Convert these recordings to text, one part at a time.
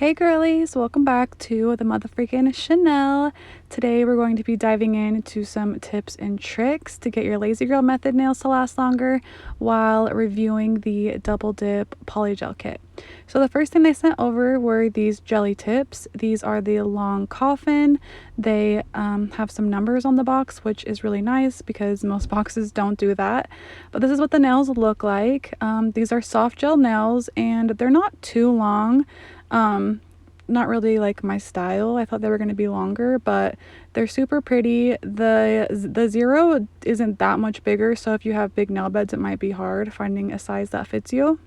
Hey girlies, welcome back to the motherfreaking Chanel. Today we're going to be diving into some tips and tricks to get your LazyGirl method nails to last longer while reviewing the Double Dip Polygel Kit. So the first thing they sent over were these jelly tips. These are the long coffin. They have some numbers on the box, which is really nice because most boxes don't do that. But this is what the nails look like. These are soft gel nails and they're not too long. Not really like my style. I thought they were going to be longer, but they're super pretty. The zero isn't that much bigger, so if you have big nail beds, it might be hard finding a size that fits you.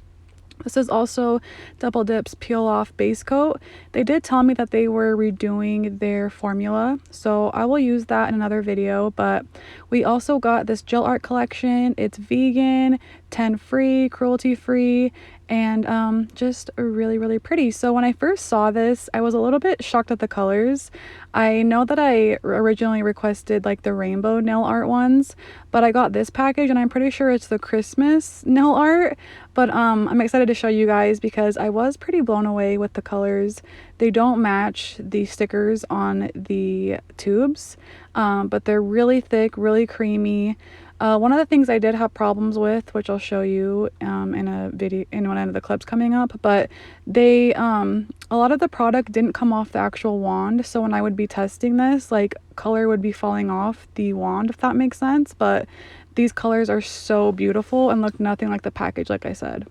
This is also Double Dip's Peel Off Base Coat. They did tell me that they were redoing their formula, so I will use that in another video. But we also got this gel art collection. It's vegan, 10 free, cruelty free, and just really pretty. So when I first saw this, I was a little bit shocked at the colors. I know that I originally requested like the rainbow nail art ones, but I got this package and I'm pretty sure it's the Christmas nail art. But I'm excited to show you guys because I was pretty blown away with the colors. They don't match the stickers on the tubes, but they're really thick, really creamy. One of the things I did have problems with, which I'll show you in a video in one of the clips coming up, but they a lot of the product didn't come off the actual wand, so when I would be testing this, like, color would be falling off the wand, if that makes sense. But these colors are so beautiful and look nothing like the package, like I said.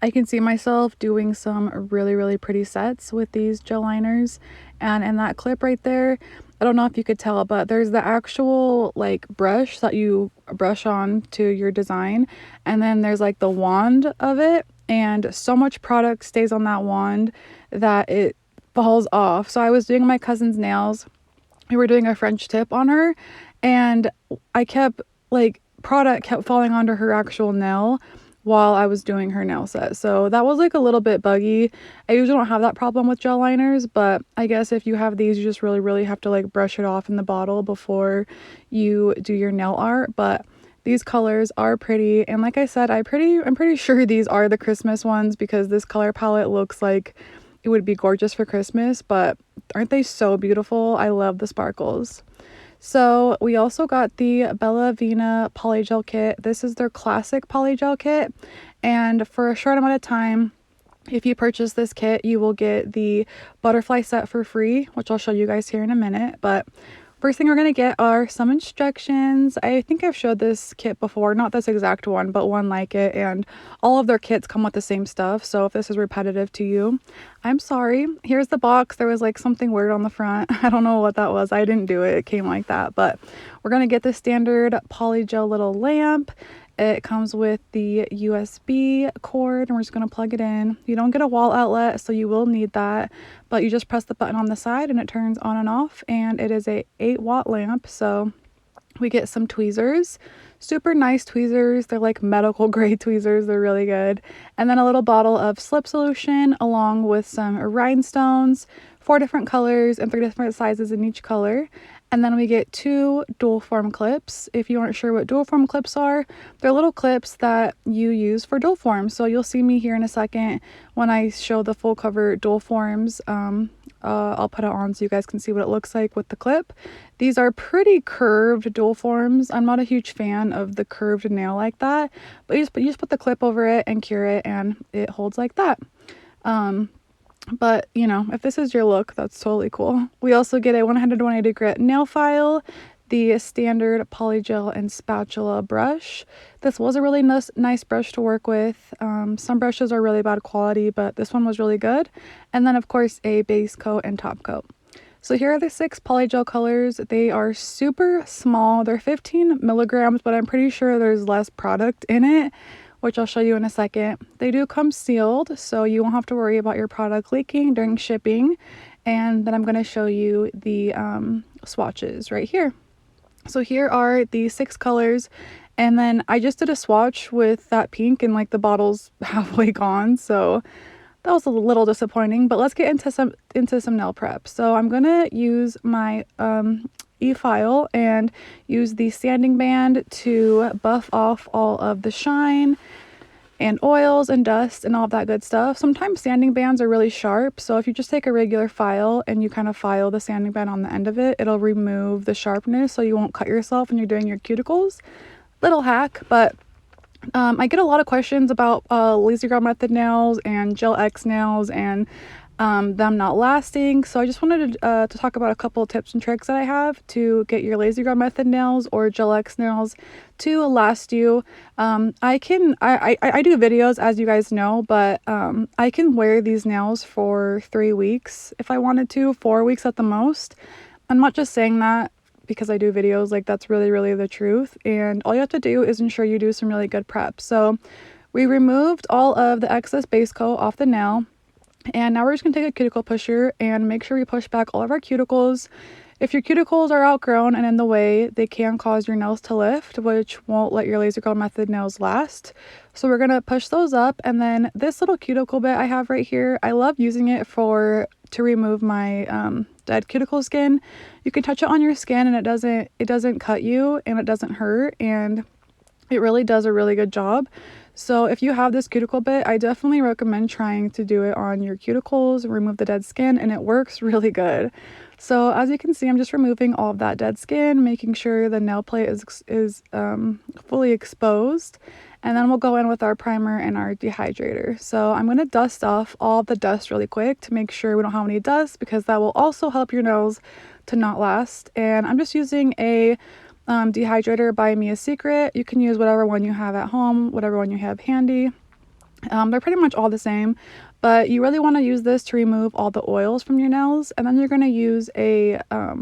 I can see myself doing some really pretty sets with these gel liners. And in that clip right there, I don't know if you could tell, but there's the actual like brush that you brush on to your design, and then there's like the wand of it, and so much product stays on that wand that it falls off. So I was doing my cousin's nails. We were doing a French tip on her, and I kept like product kept falling onto her actual nail while I was doing her nail set. So that was like a little bit buggy. I usually don't have that problem with gel liners, but I guess if you have these, you just really have to like brush it off in the bottle before you do your nail art. But these colors are pretty, and like I said, I'm pretty sure these are the Christmas ones because this color palette looks like it would be gorgeous for Christmas. But aren't they so beautiful? I love the sparkles. So we also got the Bellavina Polygel Kit. This is their classic polygel kit, and for a short amount of time, if you purchase this kit, you will get the butterfly set for free, which I'll show you guys here in a minute. But first thing we're going to get are some instructions. I think I've showed this kit before, not this exact one, but one like it, and all of their kits come with the same stuff, so if this is repetitive to you, I'm sorry. Here's the box. There was like something weird on the front. I don't know what that was. I didn't do it. It came like that, but we're going to get the standard polygel little lamp. It comes with the USB cord, and we're just going to plug it in. You don't get a wall outlet, so you will need that, but you just press the button on the side and it turns on and off, and it is a 8-watt lamp. So we get some tweezers, super nice tweezers. They're like medical grade tweezers. They're really good. And then a little bottle of slip solution along with some rhinestones, 4 different colors and 3 different sizes in each color. And then we get 2 dual form clips. If you aren't sure what dual form clips are, they're little clips that you use for dual forms. So you'll see me here in a second when I show the full cover dual forms. I'll put it on so you guys can see what it looks like with the clip. These are pretty curved dual forms. I'm not a huge fan of the curved nail like that, but you just put the clip over it and cure it, and it holds like that. But you know, if this is your look, that's totally cool. We also get a 120 grit nail file, the standard polygel and spatula brush. This was a really nice brush to work with. Some brushes are really bad quality, but this one was really good. And then of course a base coat and top coat. So here are the 6 polygel colors. They are super small. They're 15 milligrams, but I'm pretty sure there's less product in it, which I'll show you in a second. They do come sealed, so you won't have to worry about your product leaking during shipping. And then I'm going to show you the swatches right here. So here are the 6 colors, and then I just did a swatch with that pink and like the bottle's halfway gone, so that was a little disappointing. But let's get into some nail prep. So I'm gonna use my e-file and use the sanding band to buff off all of the shine and oils and dust and all of that good stuff. Sometimes sanding bands are really sharp, so if you just take a regular file and you kind of file the sanding band on the end of it, it'll remove the sharpness so you won't cut yourself when you're doing your cuticles. Little hack. But I get a lot of questions about LazyGirl method nails and Gel X nails and them not lasting. So I just wanted to talk about a couple of tips and tricks that I have to get your LazyGirl method nails or Gel X nails to last you. I do videos, as you guys know, but I can wear these nails for 3 weeks if I wanted to, 4 weeks at the most. I'm not just saying that because I do videos, like that's really the truth. And all you have to do is ensure you do some really good prep. So we removed all of the excess base coat off the nail. And now we're just going to take a cuticle pusher and make sure we push back all of our cuticles. If your cuticles are outgrown and in the way, they can cause your nails to lift, which won't let your LazyGirl method nails last. So we're going to push those up. And then this little cuticle bit I have right here, I love using it to remove my dead cuticle skin. You can touch it on your skin and it doesn't cut you and it doesn't hurt, and it really does a really good job. So if you have this cuticle bit, I definitely recommend trying to do it on your cuticles and remove the dead skin, and it works really good. So as you can see, I'm just removing all of that dead skin, making sure the nail plate is fully exposed. And then we'll go in with our primer and our dehydrator. So I'm going to dust off all of the dust really quick to make sure we don't have any dust, because that will also help your nails to not last. And I'm just using a dehydrator by Mia Secret. You can use whatever one you have at home, whatever one you have handy. They're pretty much all the same, but you really want to use this to remove all the oils from your nails, and then you're going to use a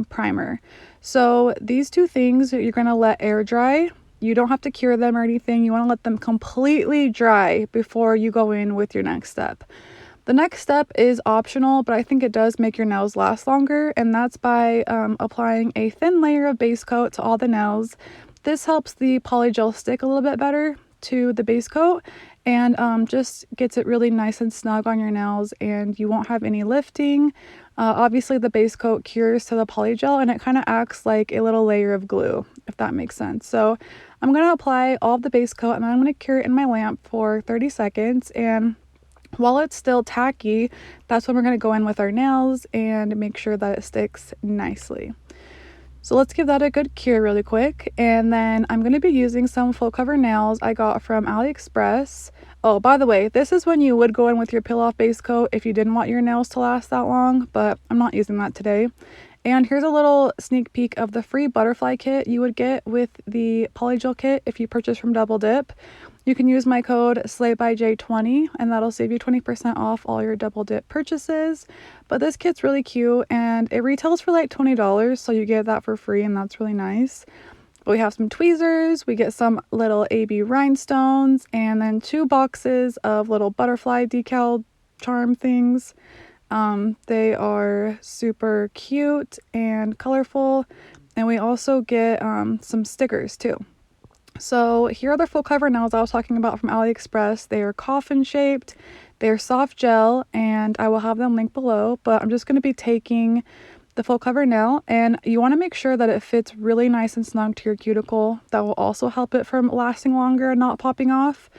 primer. So these two things you're going to let air dry. You don't have to cure them or anything. You want to let them completely dry before you go in with your next step. The next step is optional, but I think it does make your nails last longer, and that's by applying a thin layer of base coat to all the nails. This helps the polygel stick a little bit better to the base coat, and just gets it really nice and snug on your nails, and you won't have any lifting. Obviously the base coat cures to the polygel, and it kind of acts like a little layer of glue, if that makes sense. So I'm going to apply all of the base coat, and then I'm going to cure it in my lamp for 30 seconds. And while it's still tacky, that's when we're going to go in with our nails and make sure that it sticks nicely. So let's give that a good cure really quick. And then I'm going to be using some full cover nails I got from AliExpress. Oh, by the way, this is when you would go in with your peel off base coat if you didn't want your nails to last that long, but I'm not using that today. And here's a little sneak peek of the free butterfly kit you would get with the polygel kit if you purchase from Double Dip. You can use my code SLAYBYJ20 and that'll save you 20% off all your Double Dip purchases. But this kit's really cute and it retails for like $20, so you get that for free, and that's really nice. But we have some tweezers, we get some little AB rhinestones, and then 2 boxes of little butterfly decal charm things. They are super cute and colorful, and we also get some stickers too. So here are the full cover nails I was talking about from AliExpress. They are coffin shaped, they're soft gel, and I will have them linked below, but I'm just going to be taking the full cover nail, and you want to make sure that it fits really nice and snug to your cuticle. That will also help it from lasting longer and not popping off.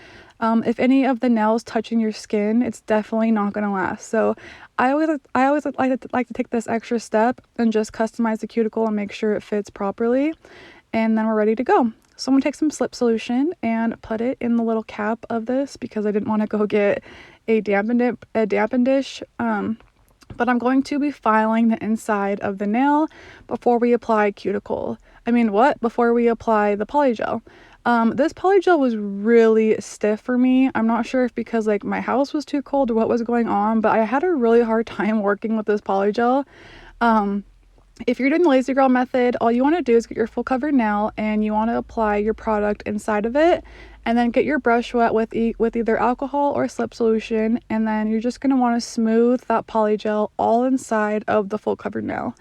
If any of the nails touching your skin, it's definitely not going to last. So I always like to take this extra step and just customize the cuticle and make sure it fits properly, and then we're ready to go. So I'm going to take some slip solution and put it in the little cap of this because I didn't want to go get a dampen dish. But I'm going to be filing the inside of the nail before we apply before we apply the polygel. This polygel was really stiff for me. I'm not sure if because like my house was too cold or what was going on, but I had a really hard time working with this polygel. If you're doing the LazyGirl method, all you want to do is get your full cover nail and you want to apply your product inside of it, and then get your brush wet with either alcohol or slip solution, and then you're just going to want to smooth that polygel all inside of the full cover nail.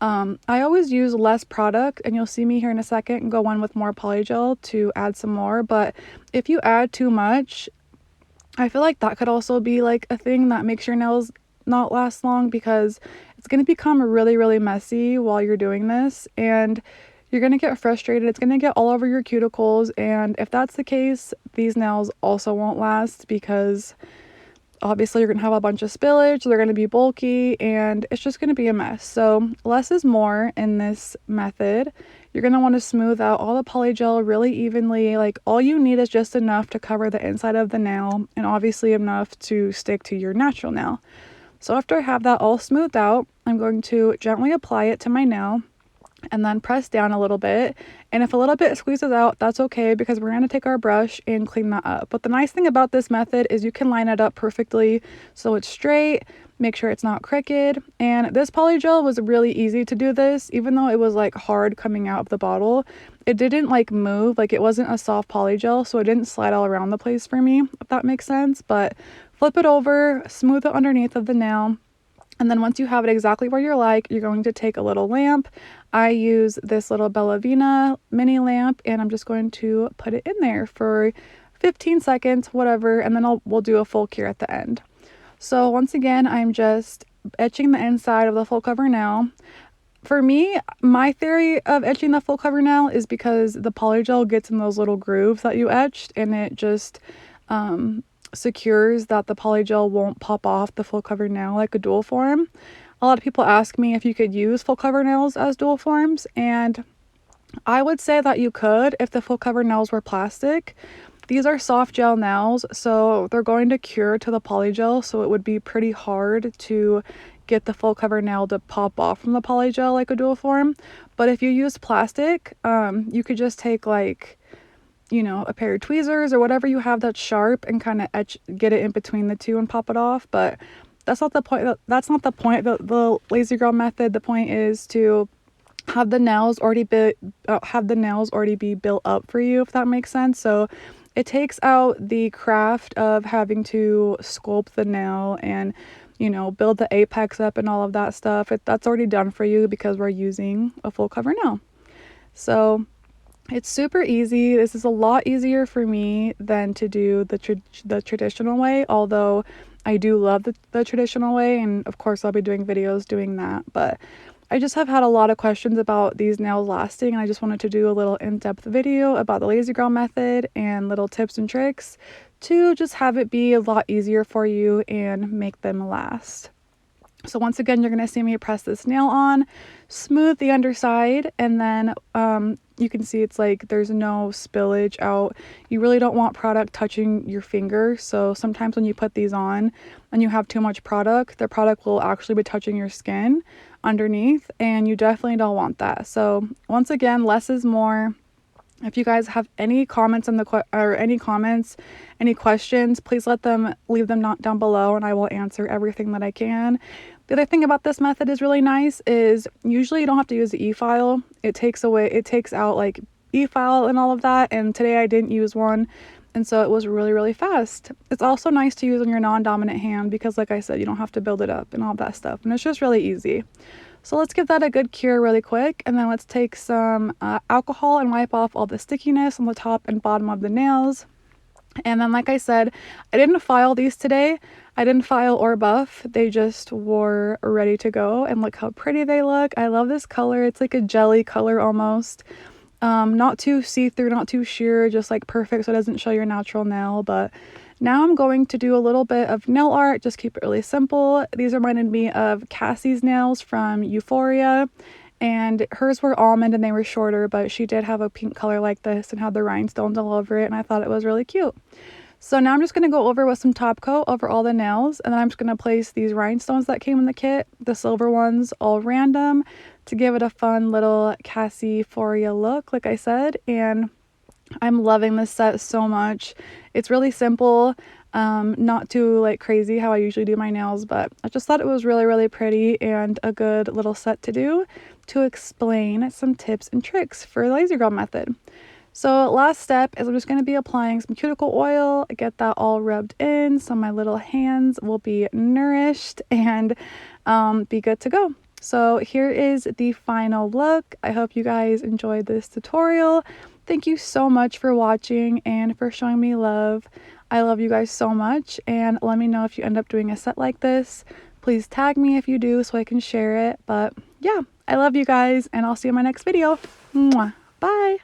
I always use less product, and you'll see me here in a second and go in with more polygel to add some more, but if you add too much, I feel like that could also be like a thing that makes your nails not last long, because it's going to become really messy while you're doing this, and you're going to get frustrated. It's going to get all over your cuticles, and if that's the case, these nails also won't last because obviously you're going to have a bunch of spillage, they're going to be bulky, and it's just going to be a mess. So less is more in this method. You're going to want to smooth out all the polygel really evenly. Like, all you need is just enough to cover the inside of the nail, and obviously enough to stick to your natural nail. So after I have that all smoothed out, I'm going to gently apply it to my nail and then press down a little bit. And if a little bit squeezes out, that's okay, because we're going to take our brush and clean that up. But the nice thing about this method is you can line it up perfectly so it's straight, make sure it's not crooked. And this polygel was really easy to do this, even though it was like hard coming out of the bottle. It didn't like move, like it wasn't a soft polygel, so it didn't slide all around the place for me, if that makes sense. But flip it over, smooth it underneath of the nail. And then once you have it exactly where you're like, you're going to take a little lamp. I use this little Bellavina mini lamp, and I'm just going to put it in there for 15 seconds, whatever, and then we'll do a full cure at the end. So once again, I'm just etching the inside of the full cover nail. For me, my theory of etching the full cover nail is because the polygel gets in those little grooves that you etched, and it just secures that the polygel won't pop off the full cover nail like a dual form. A lot of people ask me if you could use full cover nails as dual forms, and I would say that you could if the full cover nails were plastic. These are soft gel nails, so they're going to cure to the polygel, so it would be pretty hard to get the full cover nail to pop off from the polygel like a dual form. But if you use plastic, you could just take like, you know, a pair of tweezers or whatever you have that's sharp and kind of get it in between the two and pop it off. But that's not the point. That's not the point of the LazyGirl method. The point is to have the nails already be built up for you, if that makes sense. So it takes out the craft of having to sculpt the nail and, you know, build the apex up and all of that stuff. That's already done for you because we're using a full cover nail. So it's super easy. This is a lot easier for me than to do the traditional way, although I do love the traditional way, and of course I'll be doing videos doing that. But I just have had a lot of questions about these nails lasting, and I just wanted to do a little in-depth video about the LazyGirl method and little tips and tricks to just have it be a lot easier for you and make them last. So once again, you're going to see me press this nail on, smooth the underside, and then you can see it's like there's no spillage out. You really don't want product touching your finger. So sometimes when you put these on and you have too much product, the product will actually be touching your skin underneath, and you definitely don't want that. So once again, less is more. If you guys have any comments any questions, please leave them down below, and I will answer everything that I can. The other thing about this method is really nice is usually you don't have to use the e-file. It takes out like e-file and all of that, and today I didn't use one, and so it was really, really fast. It's also nice to use on your non-dominant hand because, like I said, you don't have to build it up and all that stuff, and it's just really easy. So let's give that a good cure really quick, and then let's take some alcohol and wipe off all the stickiness on the top and bottom of the nails. And then, like I said, I didn't file these today. I didn't file or buff. They just were ready to go, and look how pretty they look. I love this color. It's like a jelly color almost. Not too see-through, not too sheer, just like perfect so it doesn't show your natural nail. But now I'm going to do a little bit of nail art, just keep it really simple. These reminded me of Cassie's nails from Euphoria, and hers were almond and they were shorter, but she did have a pink color like this and had the rhinestones all over it, and I thought it was really cute. So now I'm just going to go over with some top coat over all the nails, and then I'm just going to place these rhinestones that came in the kit, the silver ones, all random, to give it a fun little Cassie Euphoria look, like I said. And I'm loving this set so much. It's really simple, not too like crazy how I usually do my nails, but I just thought it was really, really pretty and a good little set to do to explain some tips and tricks for the LazyGirl method. So last step is I'm just going to be applying some cuticle oil, get that all rubbed in so my little hands will be nourished and be good to go. So here is the final look. I hope you guys enjoyed this tutorial. Thank you so much for watching and for showing me love. I love you guys so much, and let me know if you end up doing a set like this. Please tag me if you do so I can share it. But yeah, I love you guys, and I'll see you in my next video. Mwah. Bye.